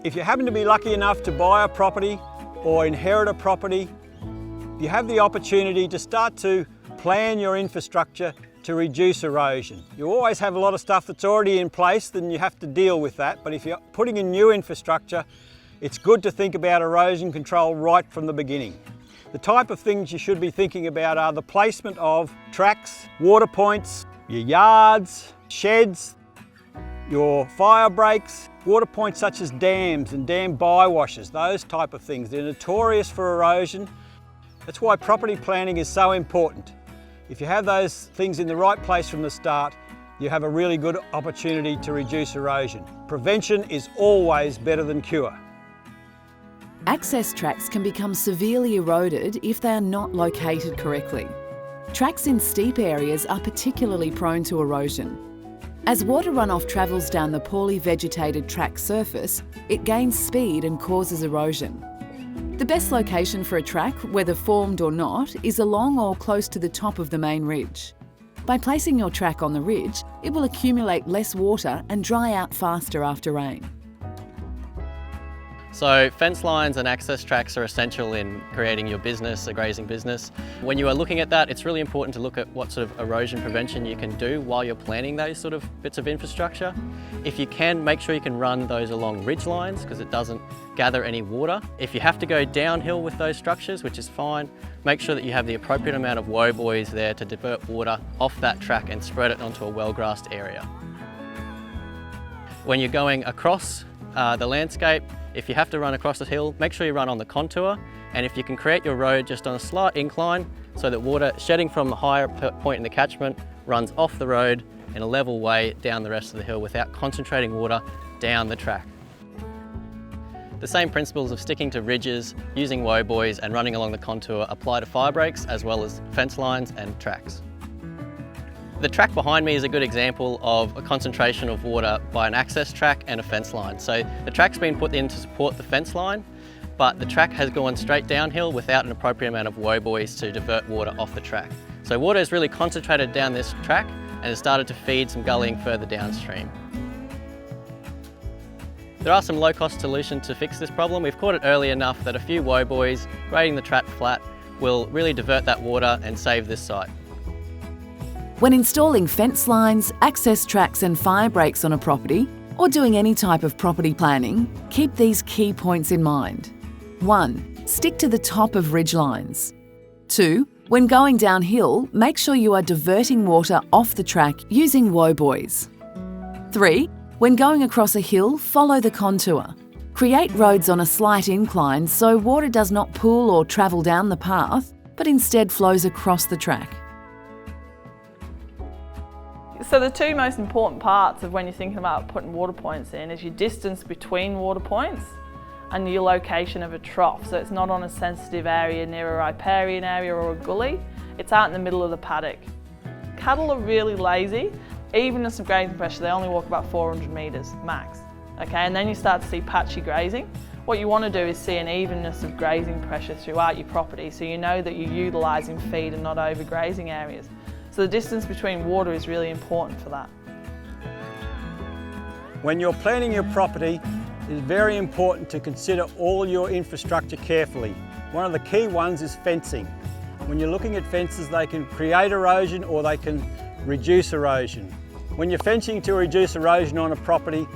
If you happen to be lucky enough to buy a property or inherit a property, you have the opportunity to start to plan your infrastructure to reduce erosion. You always have a lot of stuff that's already in place, then you have to deal with that. But if you're putting in new infrastructure, it's good to think about erosion control right from the beginning. The type of things you should be thinking about are the placement of tracks, water points, your yards, sheds, your fire breaks, water points such as dams and dam bywashes, those type of things. They're notorious for erosion. That's why property planning is so important. If you have those things in the right place from the start, you have a really good opportunity to reduce erosion. Prevention is always better than cure. Access tracks can become severely eroded if they are not located correctly. Tracks in steep areas are particularly prone to erosion. As water runoff travels down the poorly vegetated track surface, it gains speed and causes erosion. The best location for a track, whether formed or not, is along or close to the top of the main ridge. By placing your track on the ridge, it will accumulate less water and dry out faster after rain. So fence lines and access tracks are essential in creating your business, a grazing business. When you are looking at that, it's really important to look at what sort of erosion prevention you can do while you're planning those sort of bits of infrastructure. If you can, make sure you can run those along ridge lines because it doesn't gather any water. If you have to go downhill with those structures, which is fine, make sure that you have the appropriate amount of woe buoys there to divert water off that track and spread it onto a well-grassed area. When you're going across the landscape, if you have to run across the hill, make sure you run on the contour, and if you can create your road just on a slight incline so that water shedding from the higher point in the catchment runs off the road in a level way down the rest of the hill without concentrating water down the track. The same principles of sticking to ridges, using woe buoys and running along the contour apply to fire breaks as well as fence lines and tracks. The track behind me is a good example of a concentration of water by an access track and a fence line. So the track's been put in to support the fence line, but the track has gone straight downhill without an appropriate amount of woe buoys to divert water off the track. So water is really concentrated down this track and has started to feed some gullying further downstream. There are some low-cost solutions to fix this problem. We've caught it early enough that a few woe buoys, grading the track flat, will really divert that water and save this site. When installing fence lines, access tracks and fire breaks on a property, or doing any type of property planning, keep these key points in mind. 1. Stick to the top of ridge lines. 2. When going downhill, make sure you are diverting water off the track using woe buoys. 3. When going across a hill, follow the contour. Create roads on a slight incline so water does not pool or travel down the path, but instead flows across the track. So the two most important parts of when you're thinking about putting water points in is your distance between water points and your location of a trough. So it's not on a sensitive area near a riparian area or a gully, it's out in the middle of the paddock. Cattle are really lazy. Evenness of grazing pressure, they only walk about 400 metres max. Okay, and then you start to see patchy grazing. What you want to do is see an evenness of grazing pressure throughout your property so you know that you're utilising feed and not overgrazing areas. So the distance between water is really important for that. When you're planning your property, it's very important to consider all your infrastructure carefully. One of the key ones is fencing. When you're looking at fences, they can create erosion or they can reduce erosion. When you're fencing to reduce erosion on a property,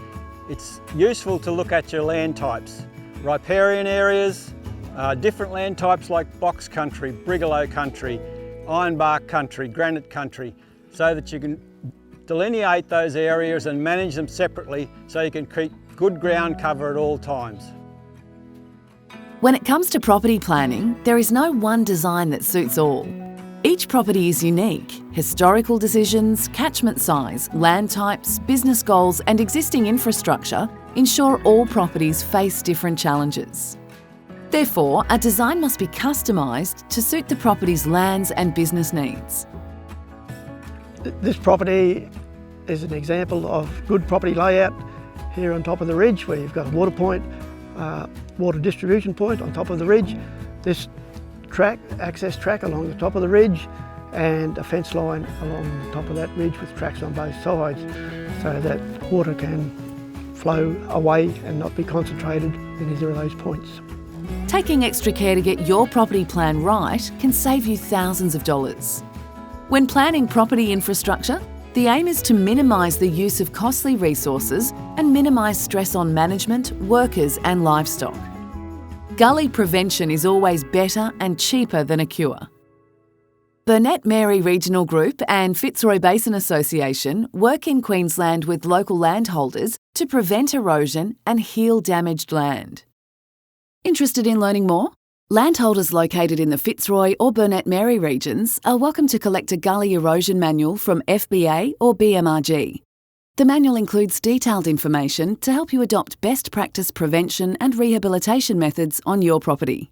it's useful to look at your land types. Riparian areas, different land types like box country, brigalow country, ironbark country, granite country, so that you can delineate those areas and manage them separately so you can keep good ground cover at all times. When it comes to property planning, there is no one design that suits all. Each property is unique. Historical decisions, catchment size, land types, business goals and existing infrastructure ensure all properties face different challenges. Therefore, a design must be customised to suit the property's lands and business needs. This property is an example of good property layout here on top of the ridge, where you've got a water point, water distribution point on top of the ridge, this track, access track along the top of the ridge, and a fence line along the top of that ridge with tracks on both sides so that water can flow away and not be concentrated in either of those points. Taking extra care to get your property plan right can save you thousands of dollars. When planning property infrastructure, the aim is to minimise the use of costly resources and minimise stress on management, workers and livestock. Gully prevention is always better and cheaper than a cure. Burnett Mary Regional Group and Fitzroy Basin Association work in Queensland with local landholders to prevent erosion and heal damaged land. Interested in learning more? Landholders located in the Fitzroy or Burnett Mary regions are welcome to collect a Gully Erosion manual from FBA or BMRG. The manual includes detailed information to help you adopt best practice prevention and rehabilitation methods on your property.